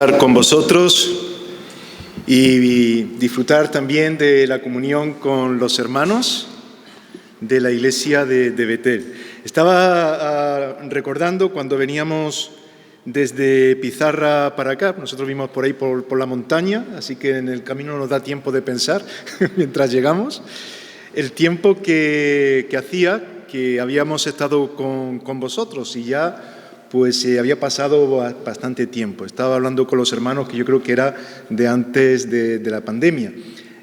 Con vosotros y disfrutar también de la comunión con los hermanos de la iglesia de Betel. Estaba recordando cuando veníamos desde Pizarra para acá, nosotros vimos por ahí por la montaña, así que en el camino nos da tiempo de pensar mientras llegamos, el tiempo que hacía que habíamos estado con vosotros y ya pues había pasado bastante tiempo. Estaba hablando con los hermanos que yo creo que era de antes de la pandemia.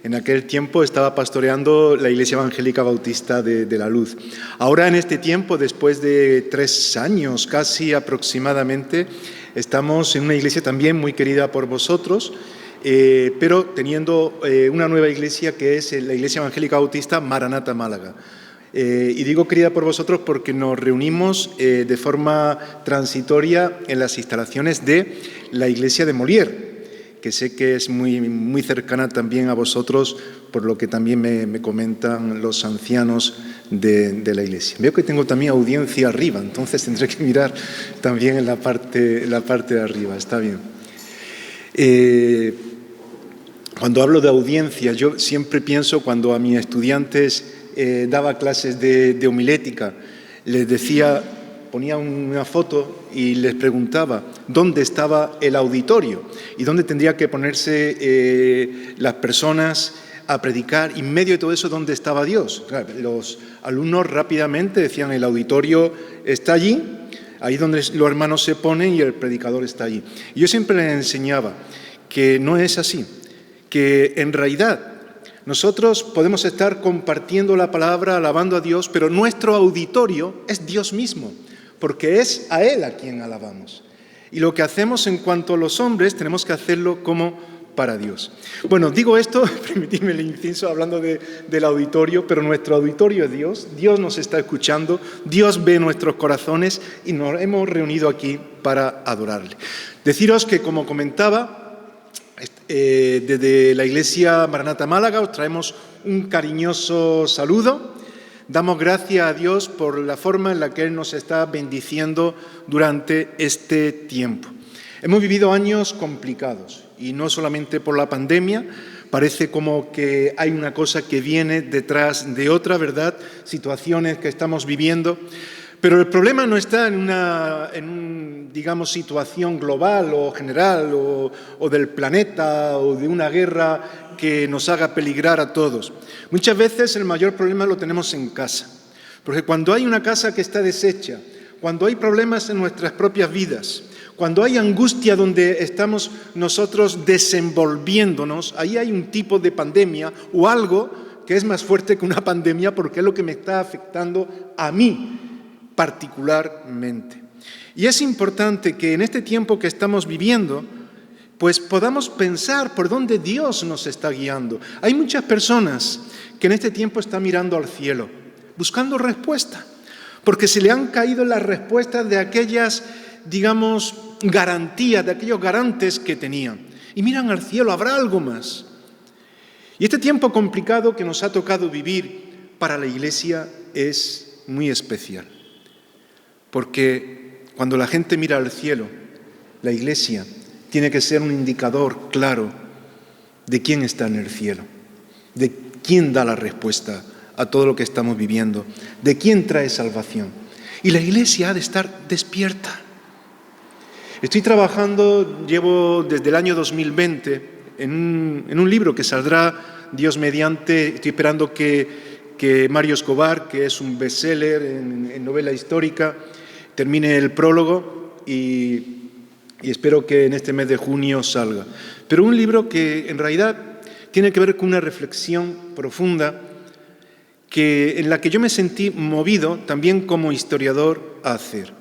En aquel tiempo estaba pastoreando la Iglesia Evangélica Bautista de la Luz. Ahora en este tiempo, después de 3 años casi aproximadamente, estamos en una iglesia también muy querida por vosotros, pero teniendo una nueva iglesia que es la Iglesia Evangélica Bautista Maranata Málaga. Y digo querida por vosotros porque nos reunimos de forma transitoria en las instalaciones de la iglesia de Molière, que sé que es muy cercana también a vosotros, por lo que también me comentan los ancianos de la iglesia. Veo que tengo también audiencia arriba, entonces tendré que mirar también en la parte de arriba, está bien. Cuando hablo de audiencia, yo siempre pienso cuando a mis estudiantes daba clases de homilética, les decía, ponía una foto y les preguntaba dónde estaba el auditorio y dónde tendría que ponerse las personas a predicar, y en medio de todo eso, ¿dónde estaba Dios? Claro, los alumnos rápidamente decían, el auditorio está allí, ahí donde los hermanos se ponen y el predicador está allí. Y yo siempre les enseñaba que no es así, que en realidad nosotros podemos estar compartiendo la palabra, alabando a Dios, pero nuestro auditorio es Dios mismo, porque es a Él a quien alabamos. Y lo que hacemos en cuanto a los hombres, tenemos que hacerlo como para Dios. Bueno, digo esto, permitidme el inciso hablando del auditorio, pero nuestro auditorio es Dios, Dios nos está escuchando, Dios ve nuestros corazones y nos hemos reunido aquí para adorarle. Deciros que, como comentaba, desde la Iglesia Maranata Málaga os traemos un cariñoso saludo. Damos gracias a Dios por la forma en la que Él nos está bendiciendo durante este tiempo. Hemos vivido años complicados y no solamente por la pandemia, parece como que hay una cosa que viene detrás de otra, ¿verdad? Situaciones que estamos viviendo. Pero el problema no está en una situación global o general o del planeta o de una guerra que nos haga peligrar a todos. Muchas veces el mayor problema lo tenemos en casa, porque cuando hay una casa que está deshecha, cuando hay problemas en nuestras propias vidas, cuando hay angustia donde estamos nosotros desenvolviéndonos, ahí hay un tipo de pandemia o algo que es más fuerte que una pandemia, porque es lo que me está afectando a mí particularmente. Y es importante que en este tiempo que estamos viviendo, pues podamos pensar por dónde Dios nos está guiando. Hay muchas personas que en este tiempo están mirando al cielo, buscando respuesta, porque se le han caído las respuestas de aquellas, garantías, de aquellos garantes que tenían. Y miran al cielo, ¿habrá algo más? Y este tiempo complicado que nos ha tocado vivir para la Iglesia es muy especial. Porque cuando la gente mira al cielo, la Iglesia tiene que ser un indicador claro de quién está en el cielo, de quién da la respuesta a todo lo que estamos viviendo, de quién trae salvación. Y la Iglesia ha de estar despierta. Estoy trabajando, llevo desde el año 2020 en un libro que saldrá, Dios mediante. Estoy esperando que Mario Escobar, que es un bestseller en novela histórica, termine el prólogo y espero que en este mes de junio salga. Pero un libro que en realidad tiene que ver con una reflexión profunda en la que yo me sentí movido también como historiador a hacer,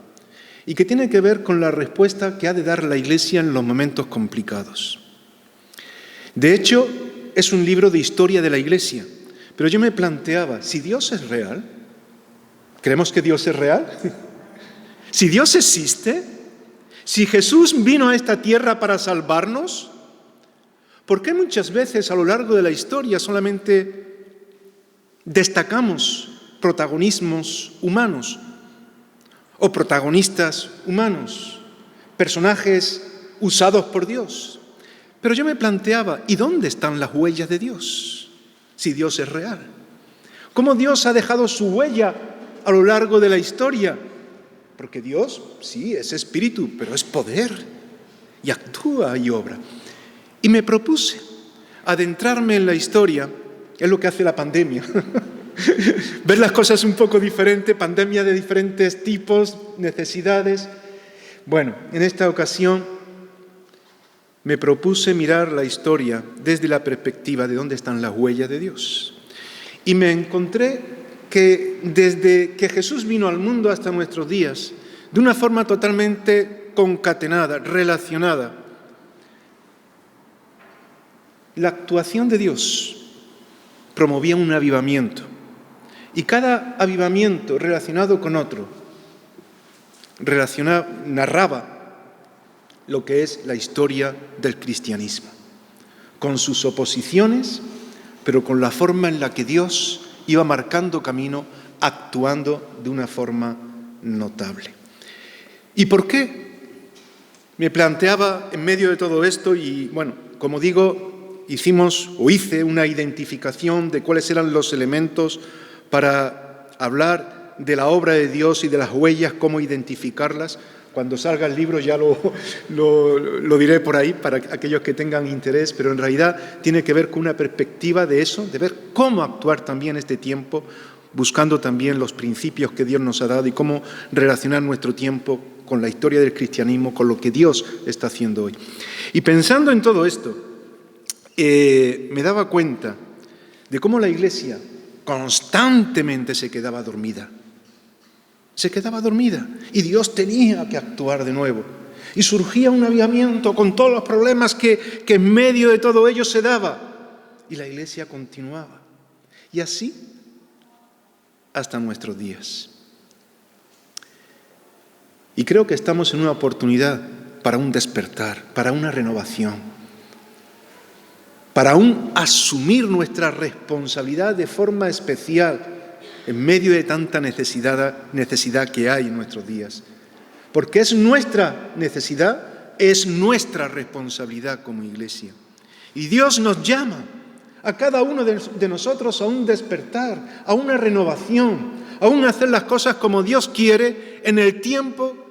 y que tiene que ver con la respuesta que ha de dar la Iglesia en los momentos complicados. De hecho, es un libro de historia de la Iglesia, pero yo me planteaba, si Dios es real, ¿creemos que Dios es real? Si Dios existe, si Jesús vino a esta tierra para salvarnos, ¿por qué muchas veces a lo largo de la historia solamente destacamos protagonismos humanos o protagonistas humanos, personajes usados por Dios. Pero yo me planteaba, ¿y dónde están las huellas de Dios? Si Dios es real. ¿Cómo Dios ha dejado su huella a lo largo de la historia? Porque Dios, sí, es espíritu, pero es poder. Y actúa y obra. Y me propuse adentrarme en la historia, es lo que hace la pandemia. Ver las cosas un poco diferente, pandemia de diferentes tipos, necesidades. Bueno, en esta ocasión me propuse mirar la historia desde la perspectiva de dónde están las huellas de Dios. Y me encontré que desde que Jesús vino al mundo hasta nuestros días, de una forma totalmente concatenada, relacionada, la actuación de Dios promovía un avivamiento. Y cada avivamiento relacionado con otro, narraba lo que es la historia del cristianismo, con sus oposiciones, pero con la forma en la que Dios iba marcando camino, actuando de una forma notable. ¿Y por qué? Me planteaba en medio de todo esto y, bueno, como digo, hice una identificación de cuáles eran los elementos para hablar de la obra de Dios y de las huellas, cómo identificarlas. Cuando salga el libro ya lo diré por ahí para aquellos que tengan interés, pero en realidad tiene que ver con una perspectiva de eso, de ver cómo actuar también este tiempo, buscando también los principios que Dios nos ha dado y cómo relacionar nuestro tiempo con la historia del cristianismo, con lo que Dios está haciendo hoy. Y pensando en todo esto, me daba cuenta de cómo la Iglesia constantemente se quedaba dormida. Se quedaba dormida y Dios tenía que actuar de nuevo. Y surgía un avivamiento con todos los problemas que en medio de todo ello se daba. Y la Iglesia continuaba. Y así hasta nuestros días. Y creo que estamos en una oportunidad para un despertar, para una renovación, para un asumir nuestra responsabilidad de forma especial en medio de tanta necesidad que hay en nuestros días. Porque es nuestra necesidad, es nuestra responsabilidad como Iglesia. Y Dios nos llama a cada uno de nosotros a un despertar, a una renovación, a un hacer las cosas como Dios quiere en el tiempo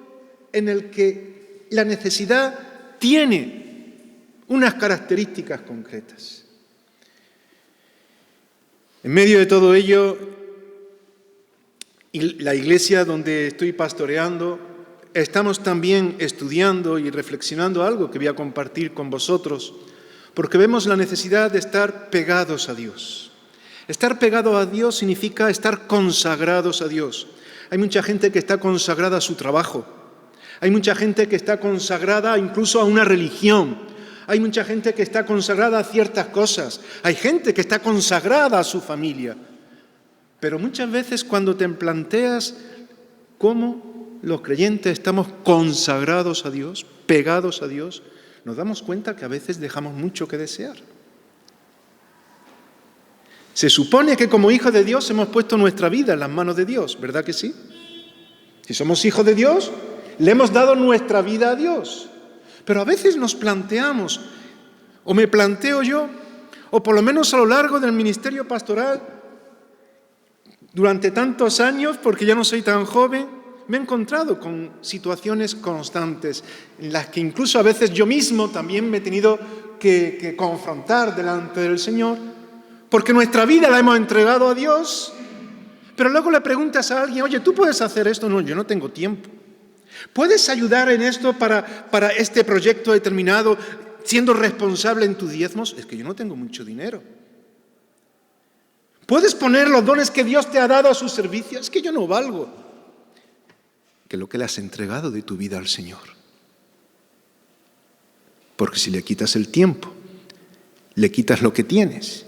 en el que la necesidad tiene unas características concretas. En medio de todo ello, la iglesia donde estoy pastoreando, estamos también estudiando y reflexionando algo que voy a compartir con vosotros, porque vemos la necesidad de estar pegados a Dios. Estar pegado a Dios significa estar consagrados a Dios. Hay mucha gente que está consagrada a su trabajo. Hay mucha gente que está consagrada incluso a una religión. Hay mucha gente que está consagrada a ciertas cosas. Hay gente que está consagrada a su familia. Pero muchas veces cuando te planteas cómo los creyentes estamos consagrados a Dios, pegados a Dios, nos damos cuenta que a veces dejamos mucho que desear. Se supone que como hijos de Dios hemos puesto nuestra vida en las manos de Dios, ¿verdad que sí? Si somos hijos de Dios, le hemos dado nuestra vida a Dios. Pero a veces nos planteamos, o me planteo yo, o por lo menos a lo largo del ministerio pastoral, durante tantos años, porque ya no soy tan joven, me he encontrado con situaciones constantes en las que incluso a veces yo mismo también me he tenido que confrontar delante del Señor, porque nuestra vida la hemos entregado a Dios, pero luego le preguntas a alguien, oye, ¿tú puedes hacer esto? No, yo no tengo tiempo. ¿Puedes ayudar en esto para este proyecto determinado, siendo responsable en tus diezmos? Es que yo no tengo mucho dinero. ¿Puedes poner los dones que Dios te ha dado a su servicio? Es que yo no valgo. Que lo que le has entregado de tu vida al Señor. Porque si le quitas el tiempo, le quitas lo que tienes,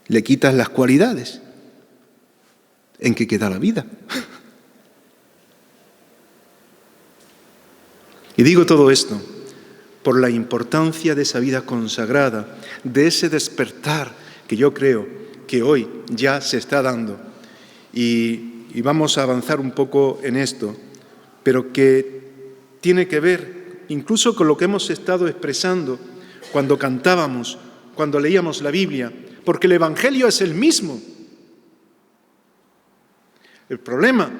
le quitas las cualidades, ¿en qué queda la vida? Y digo todo esto por la importancia de esa vida consagrada, de ese despertar que yo creo que hoy ya se está dando. Y vamos a avanzar un poco en esto, pero que tiene que ver incluso con lo que hemos estado expresando cuando cantábamos, cuando leíamos la Biblia, porque el Evangelio es el mismo. El problema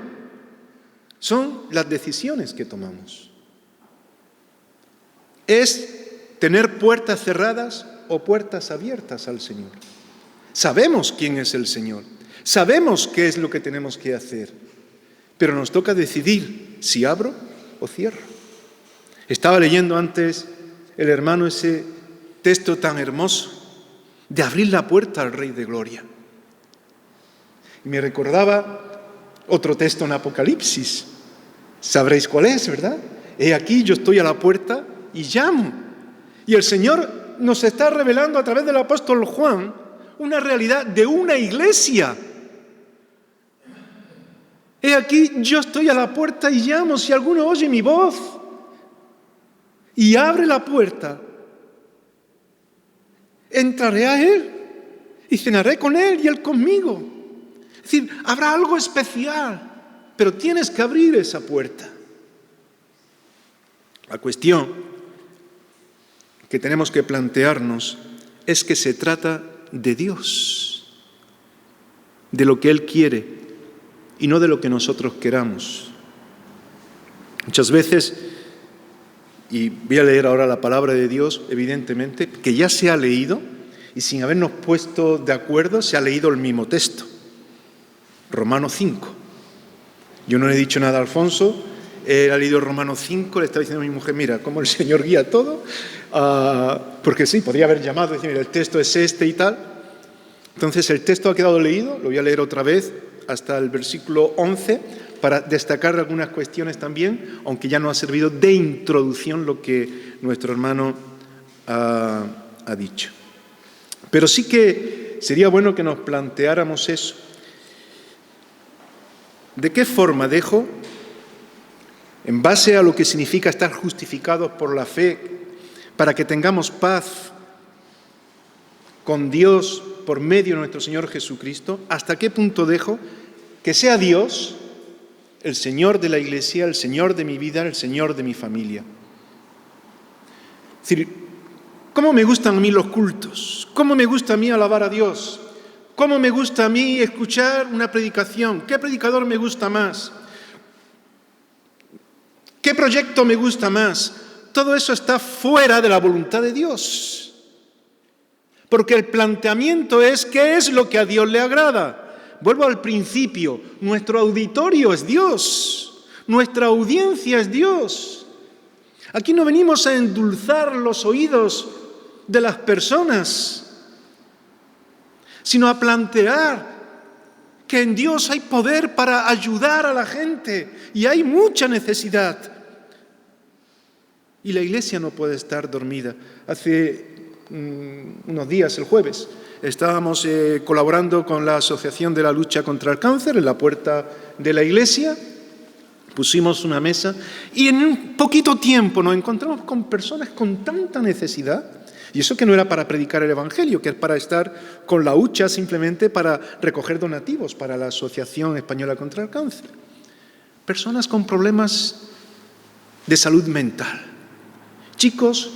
son las decisiones que tomamos. Es tener puertas cerradas o puertas abiertas al Señor. Sabemos quién es el Señor, sabemos qué es lo que tenemos que hacer, pero nos toca decidir si abro o cierro. Estaba leyendo antes el hermano ese texto tan hermoso de abrir la puerta al Rey de Gloria. Y me recordaba otro texto en Apocalipsis. Sabréis cuál es, ¿verdad? He aquí, yo estoy a la puerta y llamo. Y el Señor nos está revelando a través del apóstol Juan una realidad de una iglesia. He aquí, yo estoy a la puerta y llamo. Si alguno oye mi voz y abre la puerta, entraré a Él y cenaré con Él y Él conmigo. Es decir, habrá algo especial, pero tienes que abrir esa puerta. La cuestión que tenemos que plantearnos es que se trata de Dios, de lo que Él quiere y no de lo que nosotros queramos. Muchas veces, y voy a leer ahora la palabra de Dios, evidentemente, que ya se ha leído y sin habernos puesto de acuerdo se ha leído el mismo texto, Romanos 5. Yo no le he dicho nada a Alfonso, él ha leído Romanos 5, le estaba diciendo a mi mujer, mira, cómo el Señor guía todo, porque sí, podría haber llamado y decir, mira, el texto es este y tal. Entonces el texto ha quedado leído, lo voy a leer otra vez hasta el versículo 11 para destacar algunas cuestiones también, aunque ya no ha servido de introducción lo que nuestro hermano ha dicho. Pero sí que sería bueno que nos planteáramos eso. ¿De qué forma dejo, en base a lo que significa estar justificados por la fe, para que tengamos paz con Dios por medio de nuestro Señor Jesucristo, hasta qué punto dejo que sea Dios el Señor de la Iglesia, el Señor de mi vida, el Señor de mi familia? Es decir, ¿cómo me gustan a mí los cultos? ¿Cómo me gusta a mí alabar a Dios? ¿Cómo me gusta a mí escuchar una predicación? ¿Qué predicador me gusta más? ¿Qué proyecto me gusta más? Todo eso está fuera de la voluntad de Dios. Porque el planteamiento es ¿qué es lo que a Dios le agrada? Vuelvo al principio, nuestro auditorio es Dios, nuestra audiencia es Dios. Aquí no venimos a endulzar los oídos de las personas, sino a plantear que en Dios hay poder para ayudar a la gente y hay mucha necesidad. Y la iglesia no puede estar dormida. Hace unos días, el jueves, estábamos colaborando con la Asociación de la Lucha contra el Cáncer en la puerta de la iglesia. Pusimos una mesa y en un poquito tiempo nos encontramos con personas con tanta necesidad. Y eso que no era para predicar el Evangelio, que es para estar con la hucha simplemente para recoger donativos para la Asociación Española contra el Cáncer. Personas con problemas de salud mental. Chicos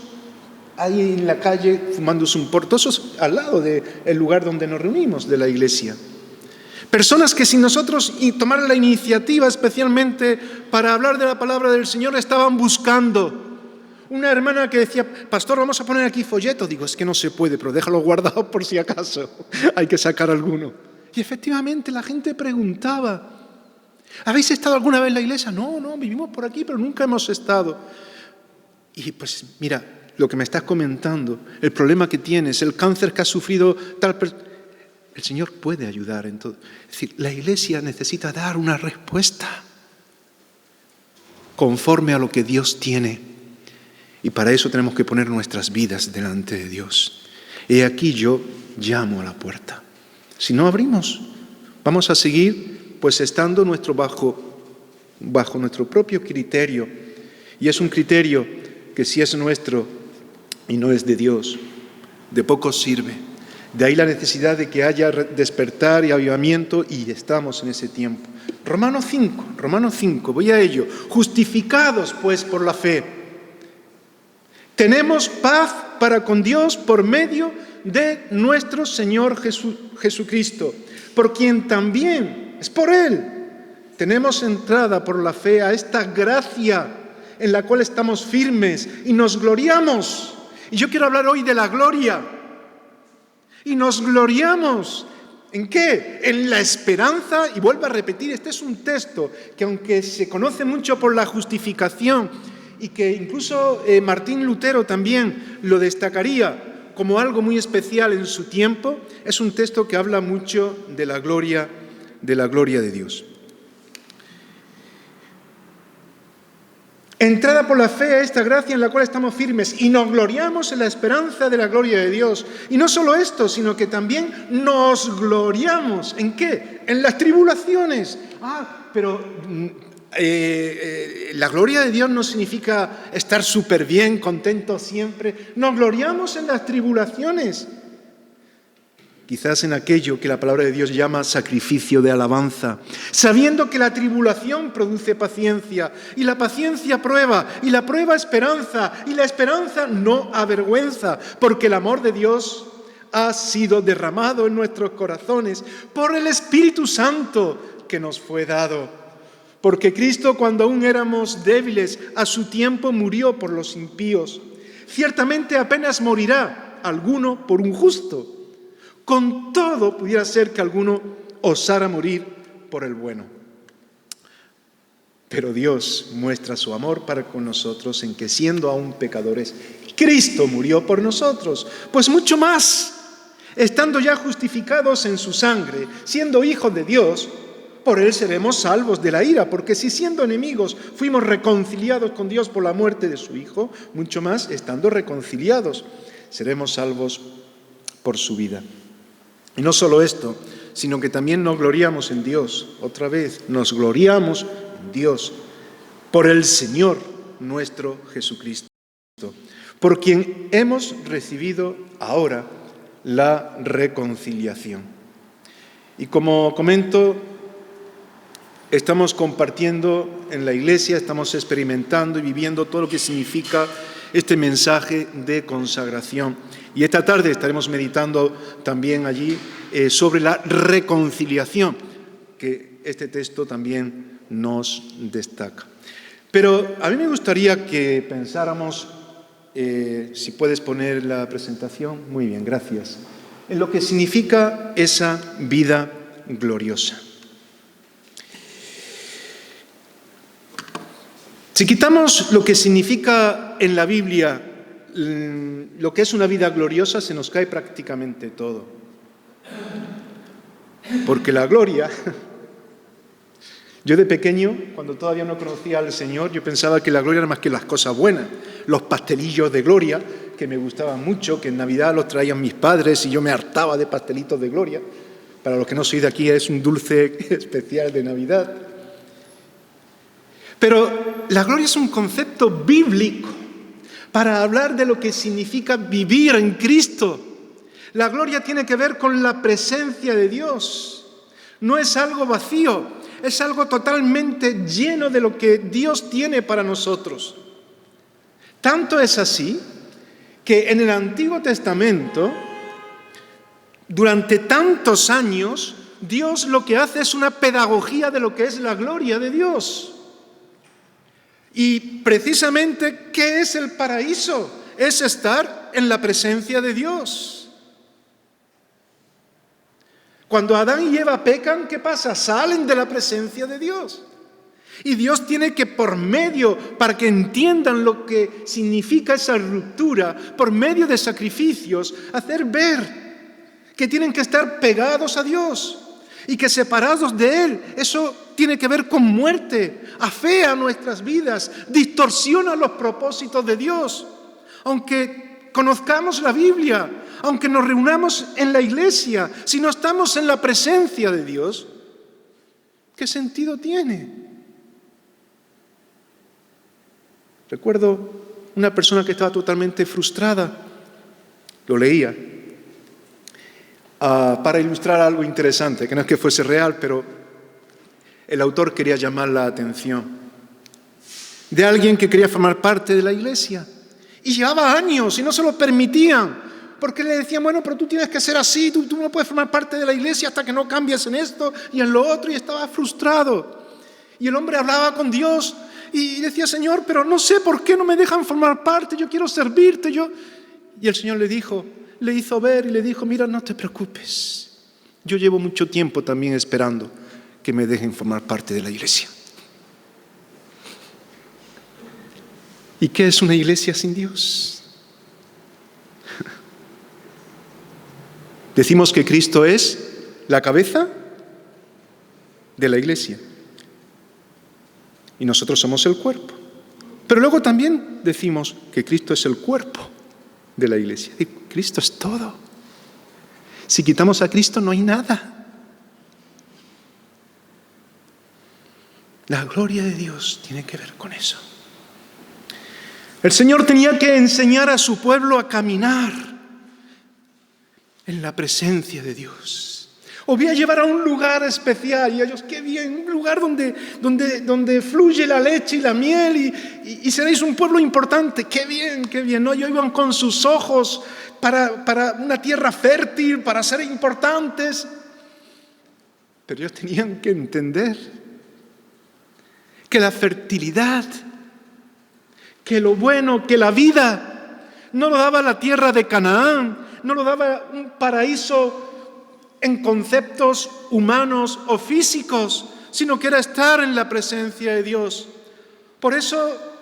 ahí en la calle fumándose un porro, todos al lado del lugar donde nos reunimos, de la iglesia. Personas que sin nosotros tomar la iniciativa especialmente para hablar de la palabra del Señor estaban buscando. Una hermana que decía, pastor, vamos a poner aquí folletos. Digo, es que no se puede, pero déjalo guardado por si acaso. Hay que sacar alguno. Y efectivamente la gente preguntaba, ¿habéis estado alguna vez en la iglesia? No, vivimos por aquí, pero nunca hemos estado. Y pues mira, lo que me estás comentando, el problema que tienes, el cáncer que has sufrido, tal persona, el Señor puede ayudar en todo. Es decir, la iglesia necesita dar una respuesta conforme a lo que Dios tiene. Y para eso tenemos que poner nuestras vidas delante de Dios. He aquí yo llamo a la puerta. Si no abrimos, vamos a seguir pues estando bajo nuestro propio criterio. Y es un criterio que si es nuestro y no es de Dios, de poco sirve. De ahí la necesidad de que haya despertar y avivamiento, y estamos en ese tiempo. Romanos 5, voy a ello. Justificados pues por la fe. Tenemos paz para con Dios por medio de nuestro Señor Jesucristo, por quien también, es por Él, tenemos entrada por la fe a esta gracia en la cual estamos firmes y nos gloriamos. Y yo quiero hablar hoy de la gloria. Y nos gloriamos. ¿En qué? En la esperanza, y vuelvo a repetir, este es un texto que aunque se conoce mucho por la justificación y que incluso Martín Lutero también lo destacaría como algo muy especial en su tiempo, es un texto que habla mucho de la gloria de Dios. Entrada por la fe a esta gracia en la cual estamos firmes y nos gloriamos en la esperanza de la gloria de Dios. Y no solo esto, sino que también nos gloriamos. ¿En qué? En las tribulaciones. Pero la gloria de Dios no significa estar súper bien, contentos siempre. Nos gloriamos en las tribulaciones. Quizás en aquello que la palabra de Dios llama sacrificio de alabanza, sabiendo que la tribulación produce paciencia, y la paciencia prueba, y la prueba esperanza, y la esperanza no avergüenza, porque el amor de Dios ha sido derramado en nuestros corazones por el Espíritu Santo que nos fue dado. Porque Cristo, cuando aún éramos débiles, a su tiempo murió por los impíos. Ciertamente apenas morirá alguno por un justo. Con todo, pudiera ser que alguno osara morir por el bueno. Pero Dios muestra su amor para con nosotros en que, siendo aún pecadores, Cristo murió por nosotros. Pues mucho más, estando ya justificados en su sangre, siendo hijos de Dios, por Él seremos salvos de la ira. Porque si siendo enemigos fuimos reconciliados con Dios por la muerte de su Hijo, mucho más, estando reconciliados, seremos salvos por su vida. Y no solo esto, sino que también nos gloriamos en Dios. Otra vez, nos gloriamos en Dios por el Señor nuestro Jesucristo, por quien hemos recibido ahora la reconciliación. Y como comento, estamos compartiendo en la iglesia, estamos experimentando y viviendo todo lo que significa este mensaje de consagración. Y esta tarde estaremos meditando también allí sobre la reconciliación, que este texto también nos destaca. Pero a mí me gustaría que pensáramos, si puedes poner la presentación, muy bien, gracias, en lo que significa esa vida gloriosa. Si quitamos lo que significa en la Biblia lo que es una vida gloriosa, se nos cae prácticamente todo. Porque la gloria... Yo de pequeño, cuando todavía no conocía al Señor, yo pensaba que la gloria era más que las cosas buenas. Los pastelillos de gloria, que me gustaban mucho, que en Navidad los traían mis padres y yo me hartaba de pastelitos de gloria. Para los que no sois de aquí, es un dulce especial de Navidad. Pero la gloria es un concepto bíblico para hablar de lo que significa vivir en Cristo. La gloria tiene que ver con la presencia de Dios. No es algo vacío, es algo totalmente lleno de lo que Dios tiene para nosotros. Tanto es así que en el Antiguo Testamento, durante tantos años, Dios lo que hace es una pedagogía de lo que es la gloria de Dios. Y precisamente, ¿qué es el paraíso? Es estar en la presencia de Dios. Cuando Adán y Eva pecan, ¿qué pasa? Salen de la presencia de Dios. Y Dios tiene que, por medio, para que entiendan lo que significa esa ruptura, por medio de sacrificios, hacer ver que tienen que estar pegados a Dios y que separados de Él, eso tiene que ver con muerte, afea nuestras vidas, distorsiona los propósitos de Dios. Aunque conozcamos la Biblia, aunque nos reunamos en la iglesia, si no estamos en la presencia de Dios, ¿qué sentido tiene? Recuerdo una persona que estaba totalmente frustrada, lo leía, para ilustrar algo interesante, que no es que fuese real, pero el autor quería llamar la atención de alguien que quería formar parte de la iglesia Y llevaba años y no se lo permitían, porque le decían, bueno, pero tú tienes que ser así, tú no puedes formar parte de la iglesia hasta que no cambies en esto y en lo otro, y estaba frustrado. Y el hombre hablaba con Dios y decía, Señor, pero no sé por qué no me dejan formar parte, yo quiero servirte, Y el Señor le hizo ver y le dijo, mira, no te preocupes, yo llevo mucho tiempo también esperando que me dejen formar parte de la iglesia. ¿Y qué es una iglesia sin Dios? Decimos que Cristo es la cabeza de la iglesia y nosotros somos el cuerpo. Pero luego también decimos que Cristo es el cuerpo de la iglesia. Y Cristo es todo. Si quitamos a Cristo no hay nada. La gloria de Dios tiene que ver con eso. El Señor tenía que enseñar a su pueblo a caminar en la presencia de Dios. Os voy a llevar a un lugar especial. Y ellos, qué bien, un lugar donde fluye la leche y la miel y seréis un pueblo importante. Qué bien, qué bien. No, ellos iban con sus ojos para una tierra fértil, para ser importantes. Pero ellos tenían que entender que la fertilidad, que lo bueno, que la vida, no lo daba la tierra de Canaán, no lo daba un paraíso en conceptos humanos o físicos, sino que era estar en la presencia de Dios. Por eso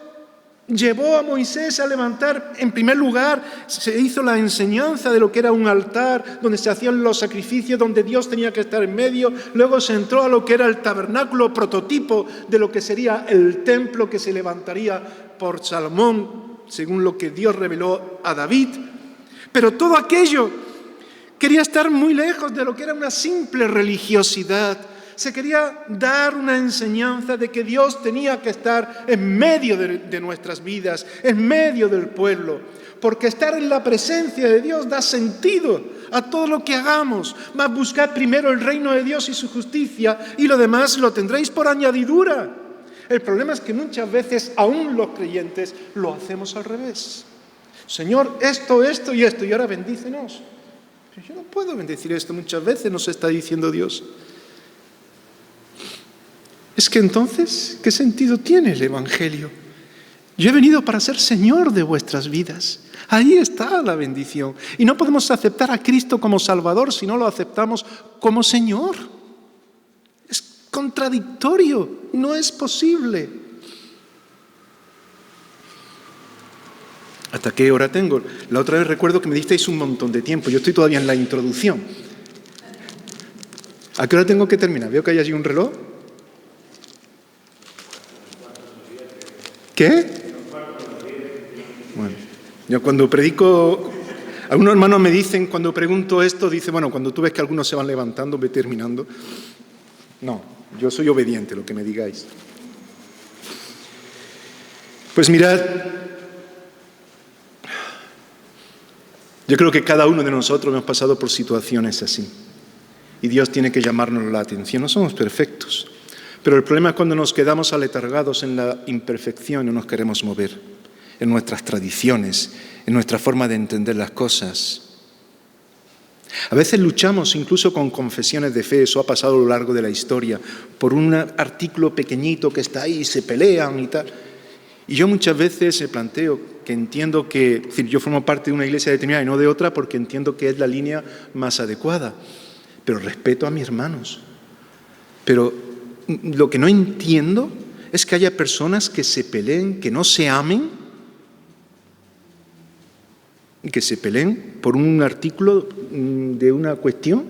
llevó a Moisés a levantar, en primer lugar, se hizo la enseñanza de lo que era un altar, donde se hacían los sacrificios, donde Dios tenía que estar en medio. Luego se entró a lo que era el tabernáculo, prototipo de lo que sería el templo que se levantaría por Salomón, según lo que Dios reveló a David. Pero todo aquello quería estar muy lejos de lo que era una simple religiosidad. Se quería dar una enseñanza de que Dios tenía que estar en medio de nuestras vidas, en medio del pueblo, porque estar en la presencia de Dios da sentido a todo lo que hagamos. Mas buscad primero el reino de Dios y su justicia, y lo demás lo tendréis por añadidura. El problema es que muchas veces, aún los creyentes, lo hacemos al revés. Señor, esto y esto, y ahora bendícenos. Pero yo no puedo bendecir esto, muchas veces nos está diciendo Dios. Es que entonces, ¿qué sentido tiene el Evangelio? Yo he venido para ser Señor de vuestras vidas. Ahí está la bendición. Y no podemos aceptar a Cristo como Salvador si no lo aceptamos como Señor. Es contradictorio, no es posible. ¿Hasta qué hora tengo? La otra vez recuerdo que me disteis un montón de tiempo. Yo estoy todavía en la introducción. ¿A qué hora tengo que terminar? Veo que hay allí un reloj. ¿Qué? Bueno, yo cuando predico, algunos hermanos me dicen, cuando pregunto esto, dice, bueno, cuando tú ves que algunos se van levantando, ve terminando. No, yo soy obediente, lo que me digáis. Pues mirad, yo creo que cada uno de nosotros hemos pasado por situaciones así. Y Dios tiene que llamarnos la atención. No somos perfectos. Pero el problema es cuando nos quedamos aletargados en la imperfección y no nos queremos mover, en nuestras tradiciones, en nuestra forma de entender las cosas. A veces luchamos incluso con confesiones de fe, eso ha pasado a lo largo de la historia, por un artículo pequeñito que está ahí, se pelean y tal. Y yo muchas veces me planteo que entiendo que, es decir, yo formo parte de una iglesia determinada y no de otra porque entiendo que es la línea más adecuada, pero respeto a mis hermanos. Pero lo que no entiendo es que haya personas que se peleen, que no se amen, y que se peleen por un artículo de una cuestión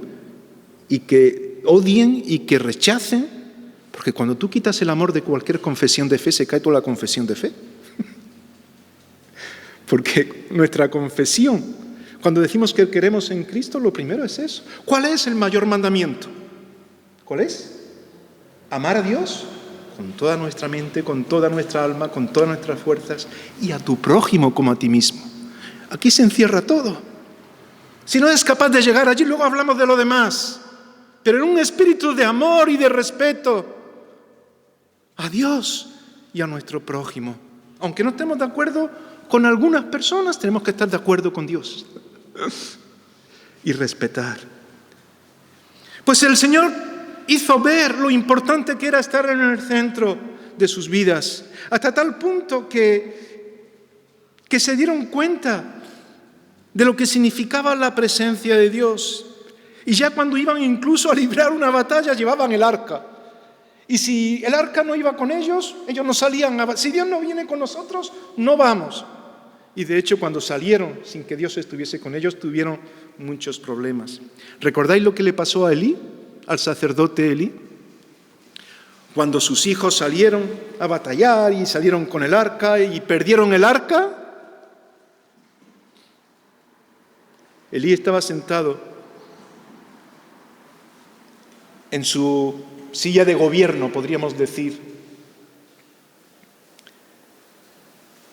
y que odien y que rechacen, porque cuando tú quitas el amor de cualquier confesión de fe, se cae toda la confesión de fe. Porque nuestra confesión, cuando decimos que queremos en Cristo, lo primero es eso. ¿Cuál es el mayor mandamiento? ¿Cuál es? Amar a Dios con toda nuestra mente, con toda nuestra alma, con todas nuestras fuerzas y a tu prójimo como a ti mismo. Aquí se encierra todo. Si no eres capaz de llegar allí, luego hablamos de lo demás. Pero en un espíritu de amor y de respeto a Dios y a nuestro prójimo. Aunque no estemos de acuerdo con algunas personas tenemos que estar de acuerdo con Dios y respetar. Pues el Señor hizo ver lo importante que era estar en el centro de sus vidas, hasta tal punto que se dieron cuenta de lo que significaba la presencia de Dios. Y ya cuando iban incluso a librar una batalla, llevaban el arca. Y si el arca no iba con ellos, ellos no salían. Si Dios no viene con nosotros, no vamos. Y de hecho, cuando salieron sin que Dios estuviese con ellos, tuvieron muchos problemas. ¿Recordáis lo que le pasó a Elí, al sacerdote Elí? Cuando sus hijos salieron a batallar y salieron con el arca y perdieron el arca, Elí estaba sentado en su silla de gobierno, podríamos decir.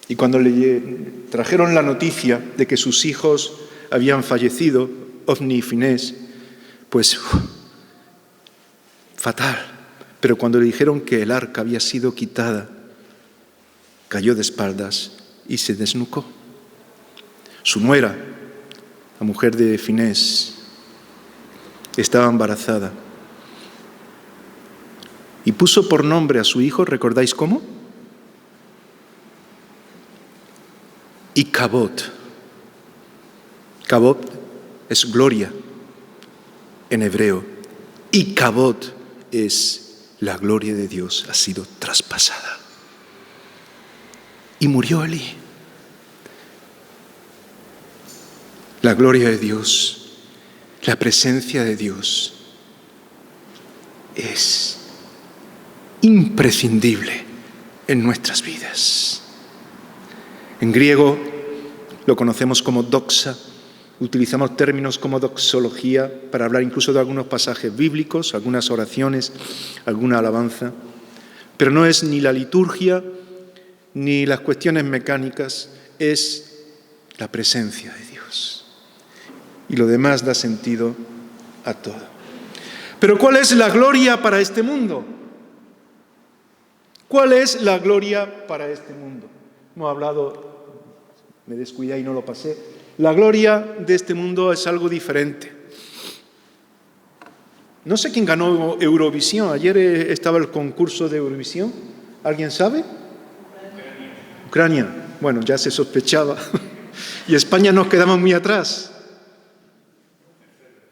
Y cuando le trajeron la noticia de que sus hijos habían fallecido, Ofni y Finés, pues fatal. Pero cuando le dijeron que el arca había sido quitada, cayó de espaldas y se desnucó. Su nuera, la mujer de Finés, estaba embarazada y puso por nombre a su hijo, ¿recordáis cómo? Icabod. Cabod es gloria en hebreo. Icabod es la gloria de Dios, ha sido traspasada. Y murió Elí. La gloria de Dios, la presencia de Dios es imprescindible en nuestras vidas. En griego lo conocemos como doxa, utilizamos términos como doxología para hablar incluso de algunos pasajes bíblicos, algunas oraciones, alguna alabanza, pero no es ni la liturgia ni las cuestiones mecánicas, es la presencia de Dios. Y lo demás da sentido a todo. Pero ¿cuál es la gloria para este mundo? ¿Cuál es la gloria para este mundo? Hemos hablado, me descuidé y no lo pasé. La gloria de este mundo es algo diferente. No sé quién ganó Eurovisión. Ayer estaba el concurso de Eurovisión. ¿Alguien sabe? Ucrania. Bueno, ya se sospechaba. Y España nos quedamos muy atrás.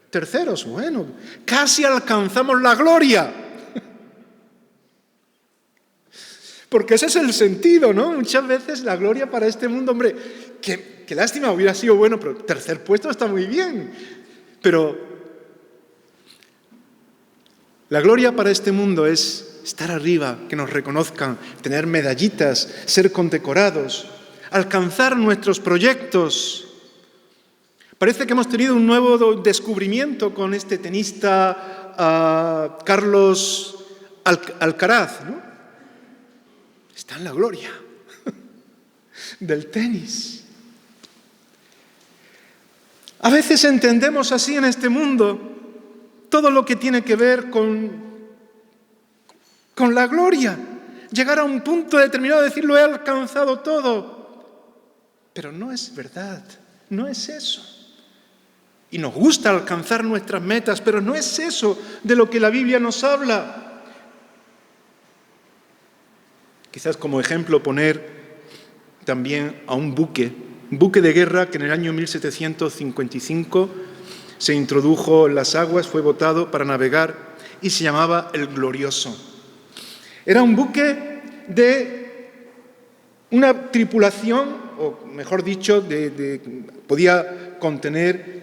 Terceros, bueno, casi alcanzamos la gloria. Porque ese es el sentido, ¿no? Muchas veces la gloria para este mundo, hombre, qué lástima, hubiera sido bueno, pero tercer puesto está muy bien. Pero la gloria para este mundo es estar arriba, que nos reconozcan, tener medallitas, ser condecorados, alcanzar nuestros proyectos. Parece que hemos tenido un nuevo descubrimiento con este tenista Carlos Alcaraz, ¿no? Está en la gloria del tenis. A veces entendemos así en este mundo todo lo que tiene que ver con la gloria. Llegar a un punto determinado de decir, lo he alcanzado todo. Pero no es verdad, no es eso. Y nos gusta alcanzar nuestras metas, pero no es eso de lo que la Biblia nos habla. Quizás como ejemplo poner también a un buque de guerra que en el año 1755 se introdujo en las aguas, fue botado para navegar y se llamaba el Glorioso. Era un buque de una tripulación, o mejor dicho, podía contener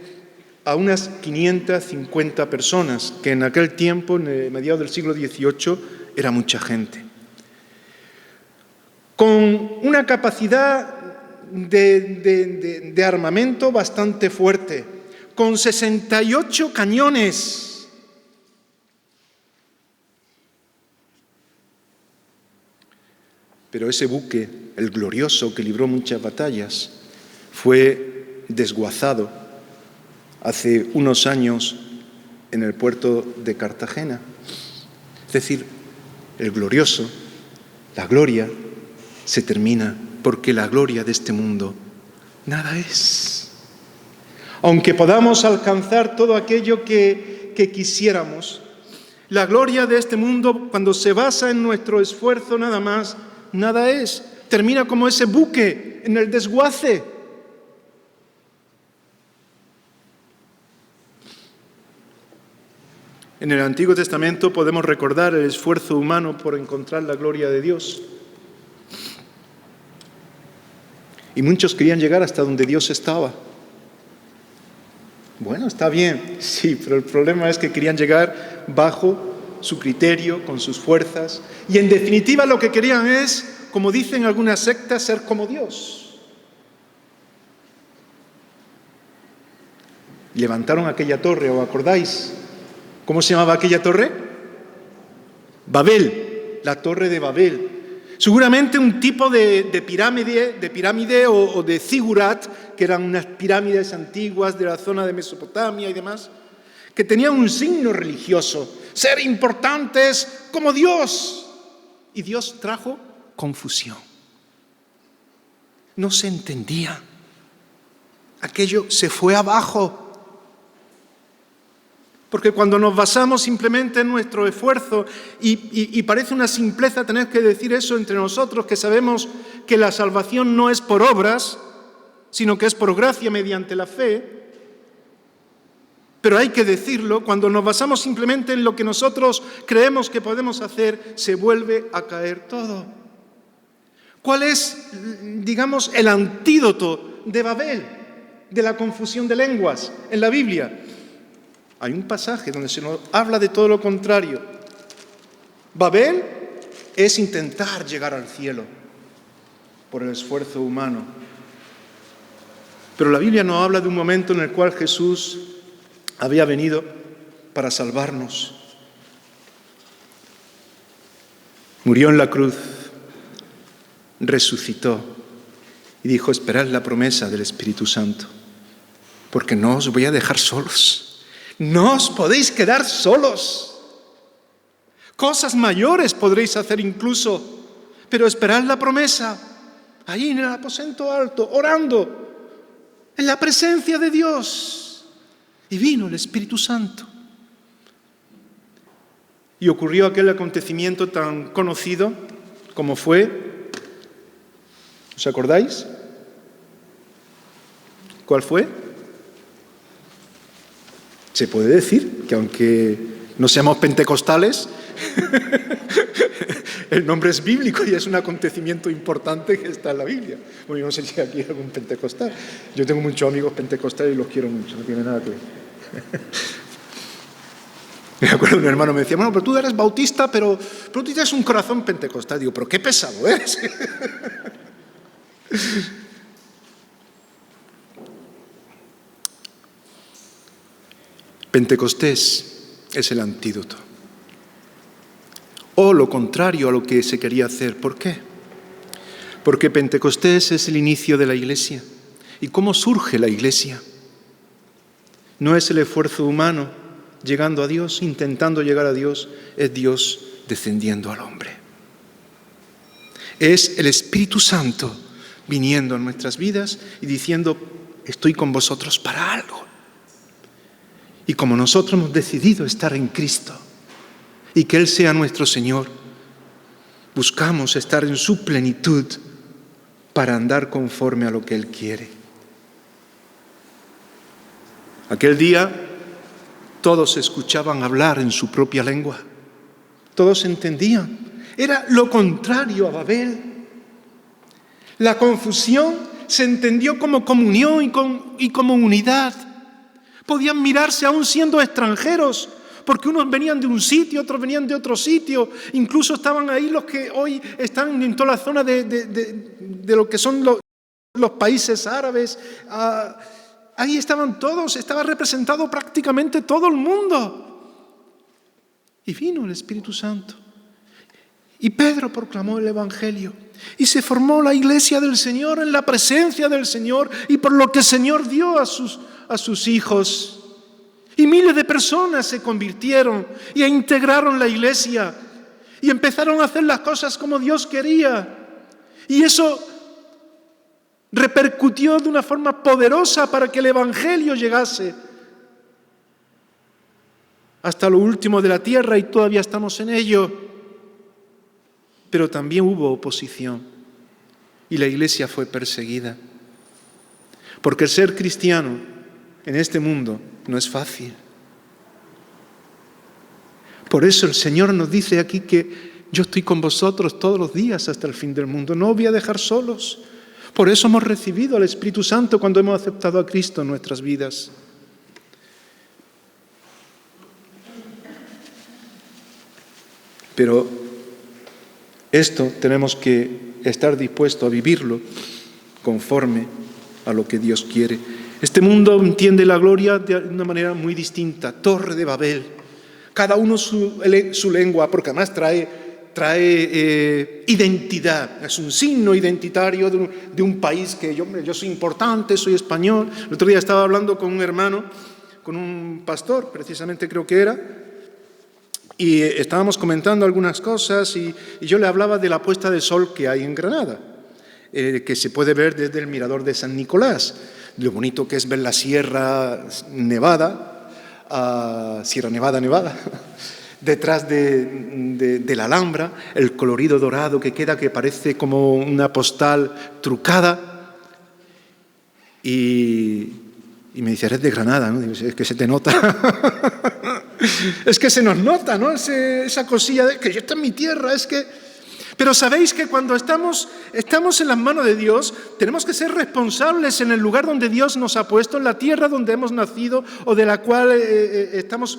a unas 550 personas, que en aquel tiempo, en mediados del siglo XVIII, era mucha gente. Con una capacidad de armamento bastante fuerte, con 68 cañones. Pero ese buque, el Glorioso, que libró muchas batallas, fue desguazado hace unos años en el puerto de Cartagena. Es decir, el Glorioso, la gloria, se termina porque la gloria de este mundo nada es. Aunque podamos alcanzar todo aquello que quisiéramos, la gloria de este mundo, cuando se basa en nuestro esfuerzo nada más, nada es. Termina como ese buque en el desguace. En el Antiguo Testamento podemos recordar el esfuerzo humano por encontrar la gloria de Dios. Y muchos querían llegar hasta donde Dios estaba. Bueno, está bien, sí, pero el problema es que querían llegar bajo su criterio, con sus fuerzas. Y en definitiva lo que querían es, como dicen algunas sectas, ser como Dios. Levantaron aquella torre, ¿os acordáis? ¿Cómo se llamaba aquella torre? Babel, la torre de Babel. Seguramente un tipo de pirámide o de zigurat, que eran unas pirámides antiguas de la zona de Mesopotamia y demás, que tenían un signo religioso, ser importantes como Dios. Y Dios trajo confusión. No se entendía. Aquello se fue abajo. Porque cuando nos basamos simplemente en nuestro esfuerzo, y parece una simpleza tener que decir eso entre nosotros, que sabemos que la salvación no es por obras, sino que es por gracia mediante la fe, pero hay que decirlo, cuando nos basamos simplemente en lo que nosotros creemos que podemos hacer, se vuelve a caer todo. ¿Cuál es, digamos, el antídoto de Babel, de la confusión de lenguas en la Biblia? Hay un pasaje donde se nos habla de todo lo contrario. Babel es intentar llegar al cielo por el esfuerzo humano. Pero la Biblia nos habla de un momento en el cual Jesús había venido para salvarnos. Murió en la cruz, resucitó y dijo: esperad la promesa del Espíritu Santo, porque no os voy a dejar solos. No os podéis quedar solos. Cosas mayores podréis hacer incluso, pero esperad la promesa, ahí en el aposento alto, orando, en la presencia de Dios. Y vino el Espíritu Santo. Y ocurrió aquel acontecimiento tan conocido como fue, ¿os acordáis? ¿Cuál fue? Se puede decir que aunque no seamos pentecostales, el nombre es bíblico y es un acontecimiento importante que está en la Biblia. Bueno, yo no sé si aquí hay algún pentecostal. Yo tengo muchos amigos pentecostales y los quiero mucho, no tiene nada que ver. Me acuerdo, un hermano me decía: bueno, pero tú eres bautista, pero tú tienes un corazón pentecostal. Digo: pero qué pesado eres. Pentecostés es el antídoto. O lo contrario a lo que se quería hacer. ¿Por qué? Porque Pentecostés es el inicio de la Iglesia. ¿Y cómo surge la Iglesia? No es el esfuerzo humano llegando a Dios, intentando llegar a Dios, es Dios descendiendo al hombre. Es el Espíritu Santo viniendo a nuestras vidas y diciendo: estoy con vosotros para algo. Y como nosotros hemos decidido estar en Cristo y que Él sea nuestro Señor, buscamos estar en su plenitud para andar conforme a lo que Él quiere. Aquel día todos escuchaban hablar en su propia lengua, todos entendían. Era lo contrario a Babel. La confusión se entendió como comunión y como unidad. Podían mirarse aún siendo extranjeros, porque unos venían de un sitio, otros venían de otro sitio. Incluso estaban ahí los que hoy están en toda la zona de lo que son los países árabes. Ahí estaban todos, estaba representado prácticamente todo el mundo. Y vino el Espíritu Santo. Y Pedro proclamó el Evangelio. Y se formó la iglesia del Señor en la presencia del Señor y por lo que el Señor dio a sus hijos. Y miles de personas se convirtieron y integraron la iglesia y empezaron a hacer las cosas como Dios quería. Y eso repercutió de una forma poderosa para que el Evangelio llegase hasta lo último de la tierra y todavía estamos en ello. Pero también hubo oposición y la Iglesia fue perseguida. Porque el ser cristiano en este mundo no es fácil. Por eso el Señor nos dice aquí que yo estoy con vosotros todos los días hasta el fin del mundo. No os voy a dejar solos. Por eso hemos recibido al Espíritu Santo cuando hemos aceptado a Cristo en nuestras vidas. Pero esto tenemos que estar dispuestos a vivirlo conforme a lo que Dios quiere. Este mundo entiende la gloria de una manera muy distinta. Torre de Babel. Cada uno su lengua, porque además trae identidad. Es un signo identitario de un país que yo soy importante, soy español. El otro día estaba hablando con un hermano, con un pastor, precisamente creo que era, y estábamos comentando algunas cosas y yo le hablaba de la puesta de sol que hay en Granada, que se puede ver desde el mirador de San Nicolás, lo bonito que es ver la Sierra Nevada, Sierra Nevada, detrás de la Alhambra, el colorido dorado que queda, que parece como una postal trucada, y me dice, eres de Granada, ¿no? Digo, es que se te nota. Es que se nos nota, ¿no? Esa cosilla de que yo estoy en mi tierra, es que... Pero sabéis que cuando estamos en las manos de Dios, tenemos que ser responsables en el lugar donde Dios nos ha puesto, en la tierra donde hemos nacido o de la cual estamos,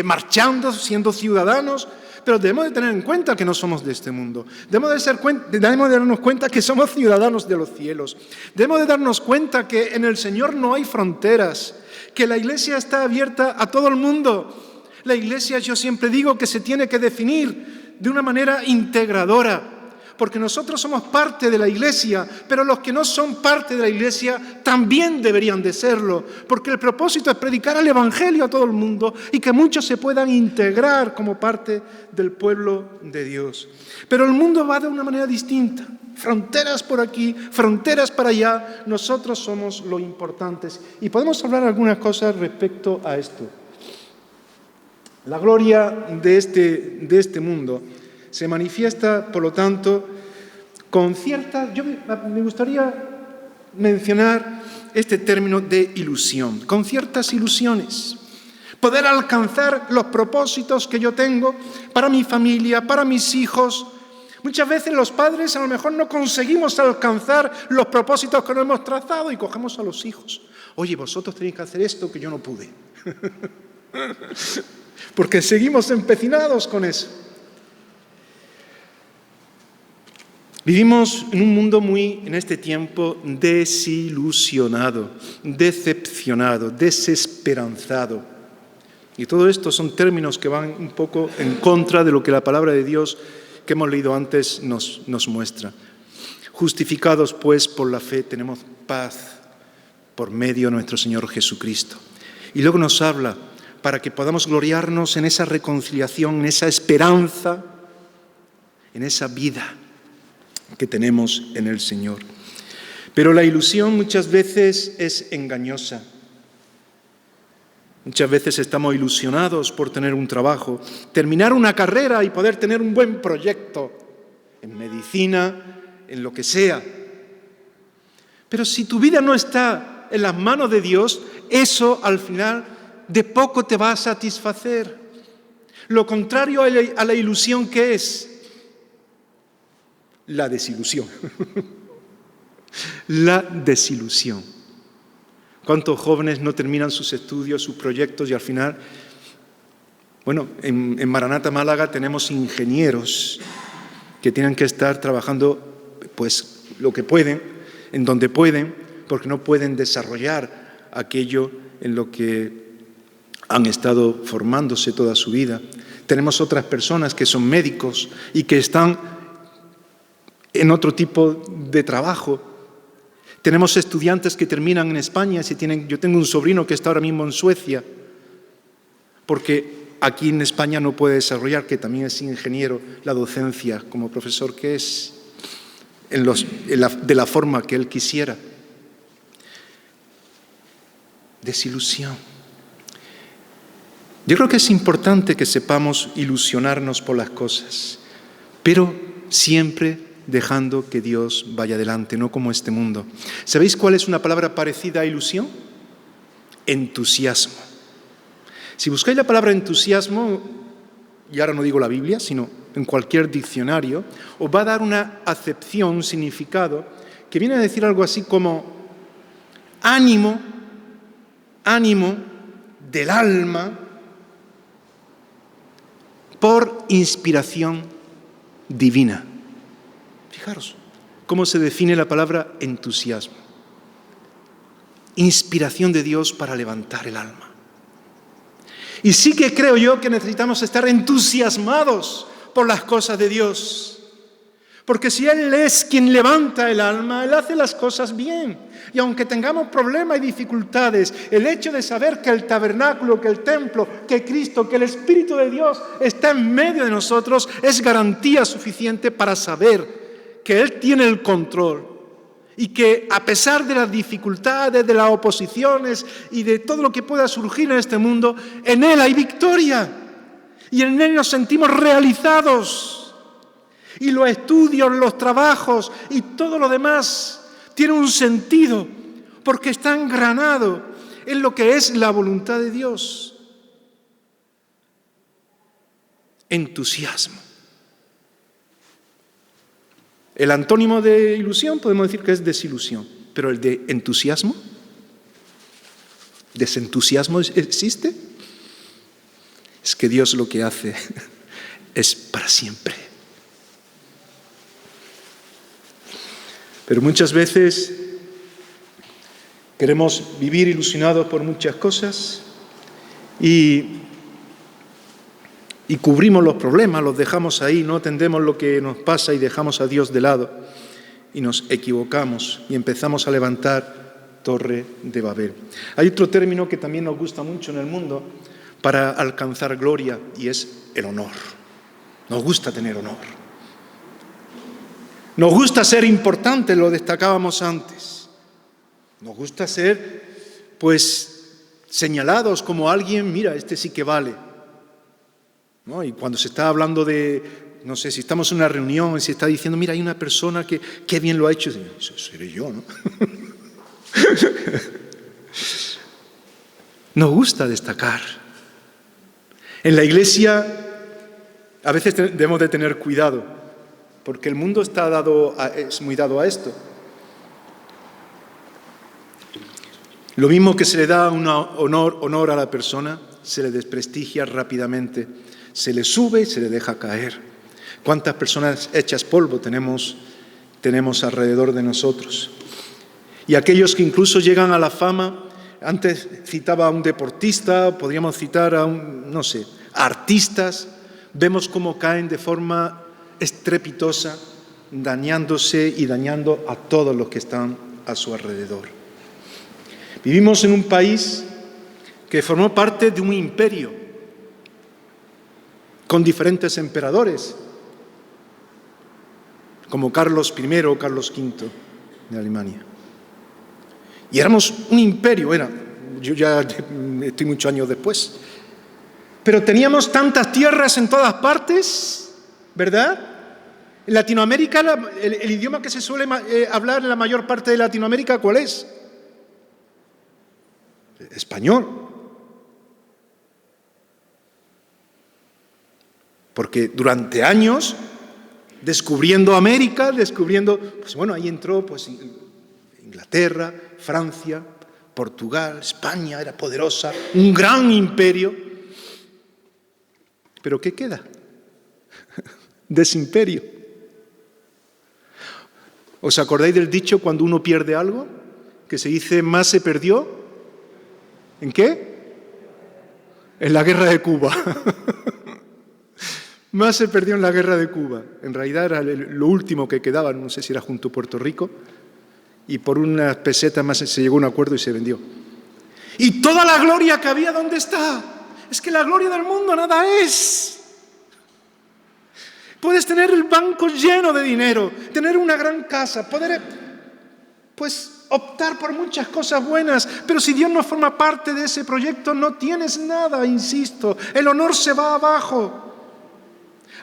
marchando, siendo ciudadanos. Pero debemos de tener en cuenta que no somos de este mundo. Debemos de darnos cuenta que somos ciudadanos de los cielos. Debemos de darnos cuenta que en el Señor no hay fronteras, que la Iglesia está abierta a todo el mundo. La Iglesia, yo siempre digo que se tiene que definir de una manera integradora, porque nosotros somos parte de la Iglesia, pero los que no son parte de la Iglesia también deberían de serlo, porque el propósito es predicar el Evangelio a todo el mundo y que muchos se puedan integrar como parte del pueblo de Dios. Pero el mundo va de una manera distinta, fronteras por aquí, fronteras para allá, nosotros somos lo importantes. Y podemos hablar algunas cosas respecto a esto. La gloria de este mundo se manifiesta, por lo tanto, con cierta... me gustaría mencionar este término de ilusión, con ciertas ilusiones. Poder alcanzar los propósitos que yo tengo para mi familia, para mis hijos. Muchas veces los padres a lo mejor no conseguimos alcanzar los propósitos que nos hemos trazado y cogemos a los hijos. Oye, vosotros tenéis que hacer esto que yo no pude. Porque seguimos empecinados con eso. Vivimos en un mundo en este tiempo, desilusionado, decepcionado, desesperanzado. Y todo esto son términos que van un poco en contra de lo que la palabra de Dios que hemos leído antes nos muestra. Justificados, pues, por la fe, tenemos paz por medio de nuestro Señor Jesucristo. Y luego nos habla para que podamos gloriarnos en esa reconciliación, en esa esperanza, en esa vida que tenemos en el Señor. Pero la ilusión muchas veces es engañosa. Muchas veces estamos ilusionados por tener un trabajo, terminar una carrera y poder tener un buen proyecto en medicina, en lo que sea. Pero si tu vida no está en las manos de Dios, eso al final de poco te va a satisfacer. Lo contrario a la ilusión, ¿qué es? La desilusión. La desilusión. ¿Cuántos jóvenes no terminan sus estudios, sus proyectos y al final... Bueno, en Maranata Málaga tenemos ingenieros que tienen que estar trabajando pues lo que pueden, en donde pueden, porque no pueden desarrollar aquello en lo que han estado formándose toda su vida. Tenemos otras personas que son médicos y que están en otro tipo de trabajo. Tenemos estudiantes que terminan en España. Yo tengo un sobrino que está ahora mismo en Suecia, porque aquí en España no puede desarrollar, que también es ingeniero, la docencia como profesor que es. de la forma que Él quisiera. Desilusión. Yo creo que es importante que sepamos ilusionarnos por las cosas, pero siempre dejando que Dios vaya adelante, no como este mundo. ¿Sabéis cuál es una palabra parecida a ilusión? Entusiasmo. Si buscáis la palabra entusiasmo, y ahora no digo la Biblia, sino en cualquier diccionario, os va a dar una acepción, un significado, que viene a decir algo así como ánimo del alma por inspiración divina. Fijaros cómo se define la palabra entusiasmo. Inspiración de Dios para levantar el alma. Y sí que creo yo que necesitamos estar entusiasmados por las cosas de Dios. Porque si Él es quien levanta el alma, Él hace las cosas bien. Y aunque tengamos problemas y dificultades, el hecho de saber que el tabernáculo, que el templo, que Cristo, que el Espíritu de Dios está en medio de nosotros, es garantía suficiente para saber que Él tiene el control. Y que a pesar de las dificultades, de las oposiciones y de todo lo que pueda surgir en este mundo, en Él hay victoria. Y en Él nos sentimos realizados. Y los estudios, los trabajos y todo lo demás tiene un sentido porque está engranado en lo que es la voluntad de Dios. Entusiasmo. El antónimo de ilusión podemos decir que es desilusión, pero el de entusiasmo, ¿desentusiasmo existe? Es que Dios lo que hace es para siempre. Pero muchas veces queremos vivir ilusionados por muchas cosas y cubrimos los problemas, los dejamos ahí, no atendemos lo que nos pasa y dejamos a Dios de lado y nos equivocamos y empezamos a levantar Torre de Babel. Hay otro término que también nos gusta mucho en el mundo para alcanzar gloria y es el honor. Nos gusta tener honor. Nos gusta ser importantes, lo destacábamos antes. Nos gusta ser, señalados como alguien, mira, este sí que vale. ¿No? Y cuando se está hablando de, no sé, si estamos en una reunión y se está diciendo, mira, hay una persona que qué bien lo ha hecho, eso seré yo, ¿no? Nos gusta destacar. En la iglesia a veces debemos de tener cuidado, porque el mundo es muy dado a esto. Lo mismo que se le da honor a la persona, se le desprestigia rápidamente. Se le sube y se le deja caer. ¿Cuántas personas hechas polvo tenemos alrededor de nosotros? Y aquellos que incluso llegan a la fama, antes citaba a un deportista, podríamos citar a artistas, vemos cómo caen de forma estrepitosa, dañándose y dañando a todos los que están a su alrededor. Vivimos en un país que formó parte de un imperio, con diferentes emperadores, como Carlos I o Carlos V de Alemania. Y éramos un imperio, yo ya estoy muchos años después, pero teníamos tantas tierras en todas partes, ¿verdad? En Latinoamérica, el idioma que se suele hablar en la mayor parte de Latinoamérica, ¿cuál es? Español. Porque durante años, descubriendo América, ahí entró Inglaterra, Francia, Portugal, España, era poderosa, un gran imperio. ¿Pero qué queda de ese imperio? ¿Os acordáis del dicho cuando uno pierde algo? Que se dice, más se perdió. ¿En qué? En la guerra de Cuba. Más se perdió en la guerra de Cuba. En realidad era lo último que quedaba, no sé si era junto a Puerto Rico, y por unas pesetas más se llegó a un acuerdo y se vendió. Y toda la gloria que había, ¿dónde está? Es que la gloria del mundo nada es. Puedes tener el banco lleno de dinero, tener una gran casa, poder, optar por muchas cosas buenas, pero si Dios no forma parte de ese proyecto, no tienes nada, insisto. El honor se va abajo.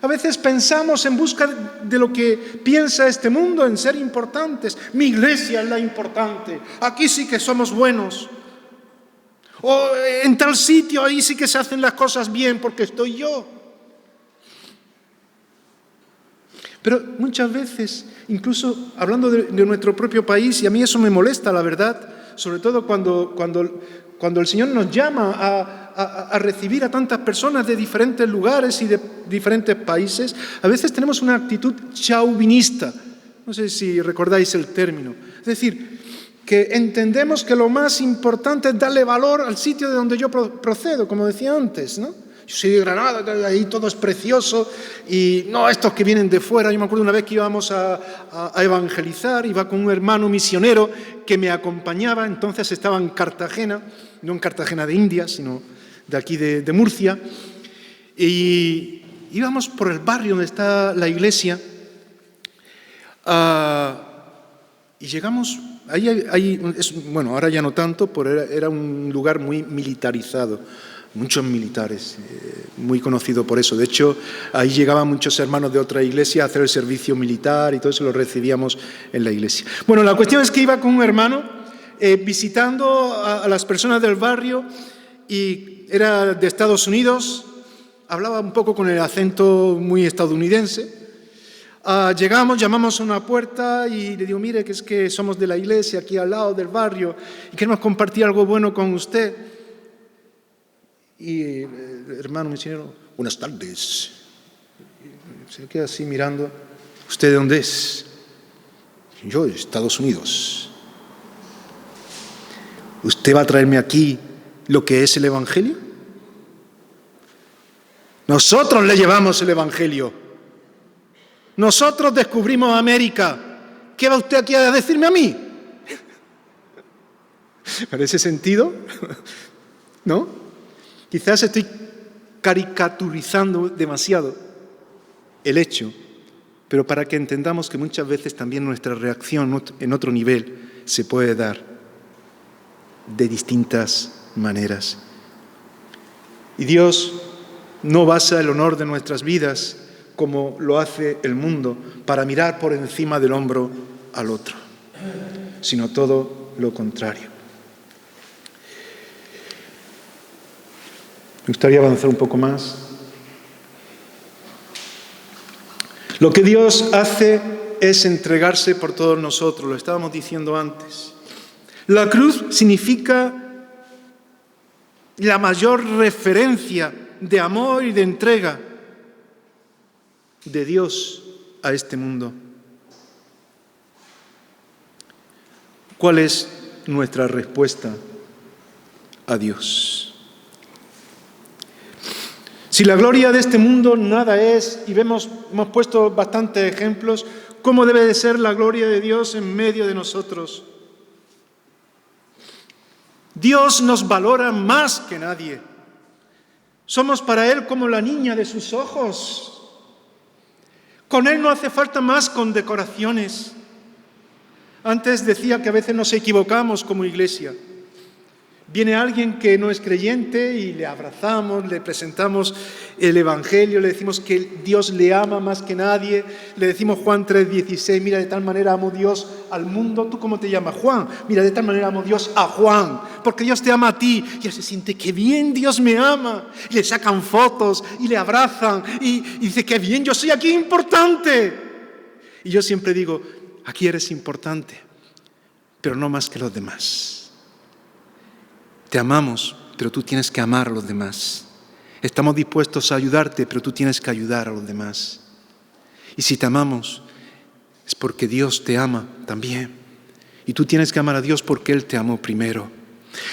A veces pensamos en busca de lo que piensa este mundo, en ser importantes. Mi iglesia es la importante, aquí sí que somos buenos. O en tal sitio, ahí sí que se hacen las cosas bien porque estoy yo. Pero muchas veces, incluso hablando de nuestro propio país, y a mí eso me molesta, la verdad, sobre todo cuando el Señor nos llama a recibir a tantas personas de diferentes lugares y de diferentes países, a veces tenemos una actitud chauvinista. No sé si recordáis el término. Es decir, que entendemos que lo más importante es darle valor al sitio de donde yo procedo, como decía antes, ¿no? Yo soy de Granada, ahí todo es precioso, y no estos que vienen de fuera. Yo me acuerdo una vez que íbamos a evangelizar, iba con un hermano misionero que me acompañaba, entonces estaba en Cartagena, no en Cartagena de India, sino de aquí de Murcia, y íbamos por el barrio donde está la iglesia, y llegamos, bueno, ahora ya no tanto, pero era un lugar muy militarizado. Muchos militares, muy conocido por eso. De hecho, ahí llegaban muchos hermanos de otra iglesia a hacer el servicio militar y todo eso lo recibíamos en la iglesia. Bueno, la cuestión es que iba con un hermano visitando a las personas del barrio y era de Estados Unidos, hablaba un poco con el acento muy estadounidense. Llegamos, llamamos a una puerta y le digo, mire, que es que somos de la iglesia aquí al lado del barrio y queremos compartir algo bueno con usted. Y el hermano misionero, buenas tardes. Se queda así mirando. ¿Usted de dónde es? Yo, de Estados Unidos. ¿Usted va a traerme aquí lo que es el Evangelio? Nosotros le llevamos el Evangelio. Nosotros descubrimos América. ¿Qué va usted aquí a decirme a mí? ¿Parece sentido? ¿No? Quizás estoy caricaturizando demasiado el hecho, pero para que entendamos que muchas veces también nuestra reacción en otro nivel se puede dar de distintas maneras. Y Dios no basa el honor de nuestras vidas como lo hace el mundo para mirar por encima del hombro al otro, sino todo lo contrario. Me gustaría avanzar un poco más. Lo que Dios hace es entregarse por todos nosotros, lo estábamos diciendo antes. La cruz significa la mayor referencia de amor y de entrega de Dios a este mundo. ¿Cuál es nuestra respuesta a Dios? Si la gloria de este mundo nada es, y hemos puesto bastantes ejemplos, ¿cómo debe de ser la gloria de Dios en medio de nosotros? Dios nos valora más que nadie. Somos para Él como la niña de sus ojos. Con Él no hace falta más condecoraciones. Antes decía que a veces nos equivocamos como iglesia. Viene alguien que no es creyente y le abrazamos, le presentamos el Evangelio, le decimos que Dios le ama más que nadie, le decimos Juan 3:16, mira, de tal manera amó Dios al mundo. ¿Tú cómo te llamas? Juan. Mira, de tal manera amó Dios a Juan, porque Dios te ama a ti. Y él se siente, qué bien Dios me ama. Y le sacan fotos y le abrazan y dice, qué bien, yo soy aquí importante. Y yo siempre digo, aquí eres importante, pero no más que los demás. Te amamos, pero tú tienes que amar a los demás. Estamos dispuestos a ayudarte, pero tú tienes que ayudar a los demás. Y si te amamos, es porque Dios te ama también. Y tú tienes que amar a Dios porque Él te amó primero.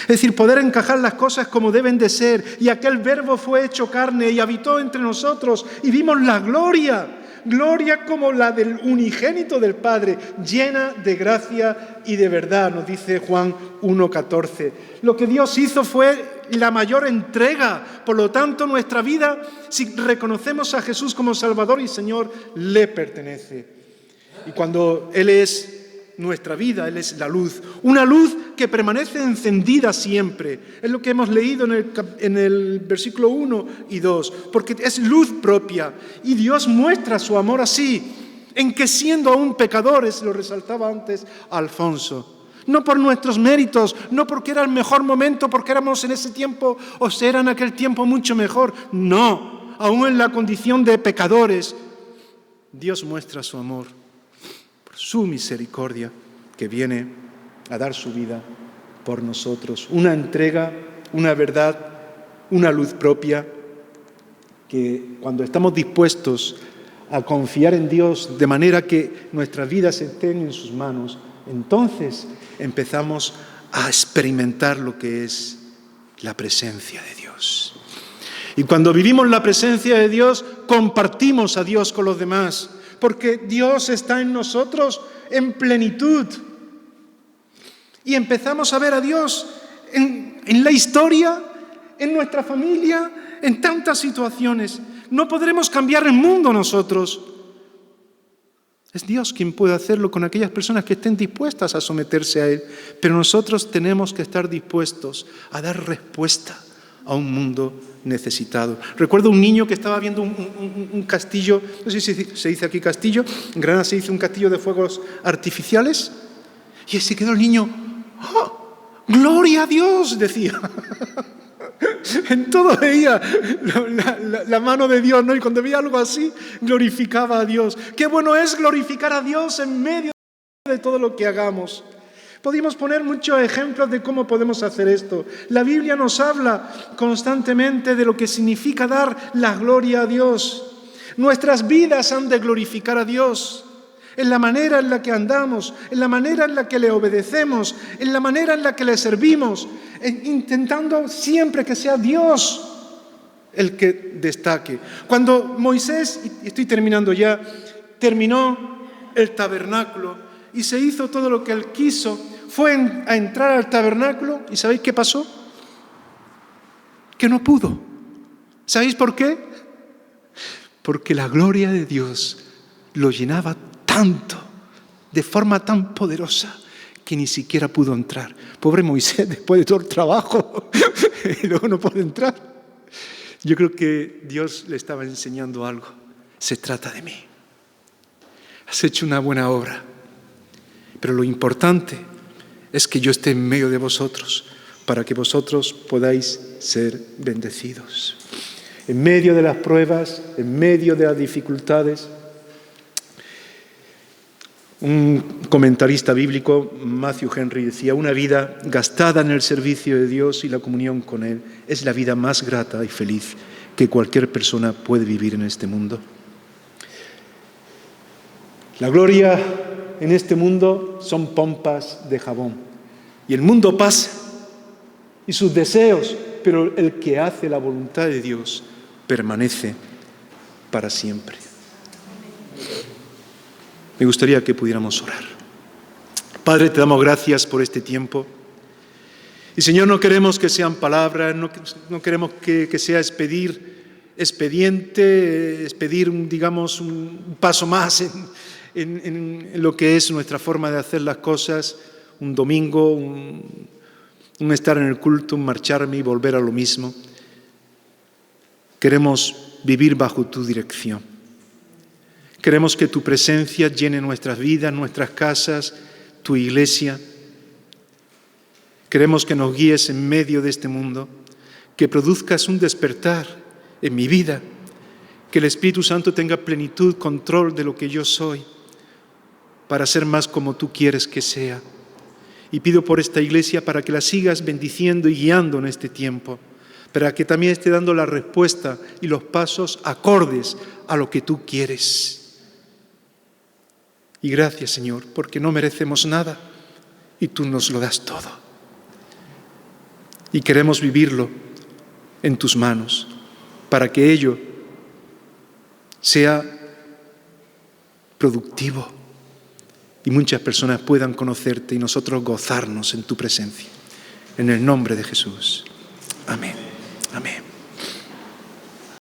Es decir, poder encajar las cosas como deben de ser. Y aquel verbo fue hecho carne y habitó entre nosotros y vimos la gloria. gloria como la del unigénito del Padre, llena de gracia y de verdad, nos dice Juan 1:14. Lo que Dios hizo fue la mayor entrega. Por lo tanto, nuestra vida, si reconocemos a Jesús como Salvador y Señor, le pertenece. Y cuando Él es nuestra vida, Él es la luz. Una luz que permanece encendida siempre. Es lo que hemos leído en el versículo 1 y 2. Porque es luz propia. Y Dios muestra su amor así, en que siendo aún pecadores, lo resaltaba antes Alfonso, no por nuestros méritos, no porque era el mejor momento, porque éramos en ese tiempo o era en aquel tiempo mucho mejor. No, aún en la condición de pecadores, Dios muestra su amor por su misericordia, que viene a dar su vida por nosotros. Una entrega, una verdad, una luz propia, que cuando estamos dispuestos a confiar en Dios de manera que nuestras vidas estén en sus manos, entonces empezamos a experimentar lo que es la presencia de Dios. Y cuando vivimos la presencia de Dios, compartimos a Dios con los demás, porque Dios está en nosotros en plenitud. Y empezamos a ver a Dios en la historia, en nuestra familia, en tantas situaciones. No podremos cambiar el mundo nosotros. Es Dios quien puede hacerlo con aquellas personas que estén dispuestas a someterse a Él. Pero nosotros tenemos que estar dispuestos a dar respuesta a un mundo necesitado. Recuerdo un niño que estaba viendo un castillo, no sé si se dice aquí castillo, en Granada se dice un castillo de fuegos artificiales, y se quedó el niño, ¡oh, gloria a Dios!, decía. En todo veía la mano de Dios, ¿no? Y cuando veía algo así, glorificaba a Dios. Qué bueno es glorificar a Dios en medio de todo lo que hagamos. Podemos poner muchos ejemplos de cómo podemos hacer esto. La Biblia nos habla constantemente de lo que significa dar la gloria a Dios. Nuestras vidas han de glorificar a Dios. En la manera en la que andamos, en la manera en la que le obedecemos, en la manera en la que le servimos, intentando siempre que sea Dios el que destaque. Cuando Moisés, y estoy terminando ya, terminó el tabernáculo y se hizo todo lo que él quiso, fue a entrar al tabernáculo y ¿sabéis qué pasó? Que no pudo. ¿Sabéis por qué? Porque la gloria de Dios lo llenaba tanto, de forma tan poderosa, que ni siquiera pudo entrar. Pobre Moisés, después de todo el trabajo, y luego no puede entrar. Yo creo que Dios le estaba enseñando algo. Se trata de mí. Has hecho una buena obra, pero lo importante es que yo esté en medio de vosotros, para que vosotros podáis ser bendecidos. En medio de las pruebas, en medio de las dificultades. Un comentarista bíblico, Matthew Henry, decía: una vida gastada en el servicio de Dios y la comunión con Él es la vida más grata y feliz que cualquier persona puede vivir en este mundo. La gloria en este mundo son pompas de jabón. Y el mundo pasa y sus deseos, pero el que hace la voluntad de Dios permanece para siempre. Me gustaría que pudiéramos orar. Padre, te damos gracias por este tiempo. Y Señor, no queremos que sean palabras, no queremos que sea expedir un paso más en lo que es nuestra forma de hacer las cosas, un domingo, un estar en el culto, un marcharme y volver a lo mismo. Queremos vivir bajo tu dirección. Queremos que tu presencia llene nuestras vidas, nuestras casas, tu iglesia. Queremos que nos guíes en medio de este mundo, que produzcas un despertar en mi vida, que el Espíritu Santo tenga plenitud, control de lo que yo soy, para ser más como tú quieres que sea. Y pido por esta iglesia para que la sigas bendiciendo y guiando en este tiempo, para que también esté dando la respuesta y los pasos acordes a lo que tú quieres. Y gracias, Señor, porque no merecemos nada y tú nos lo das todo. Y queremos vivirlo en tus manos, para que ello sea productivo y muchas personas puedan conocerte y nosotros gozarnos en tu presencia. En el nombre de Jesús. Amén. Amén.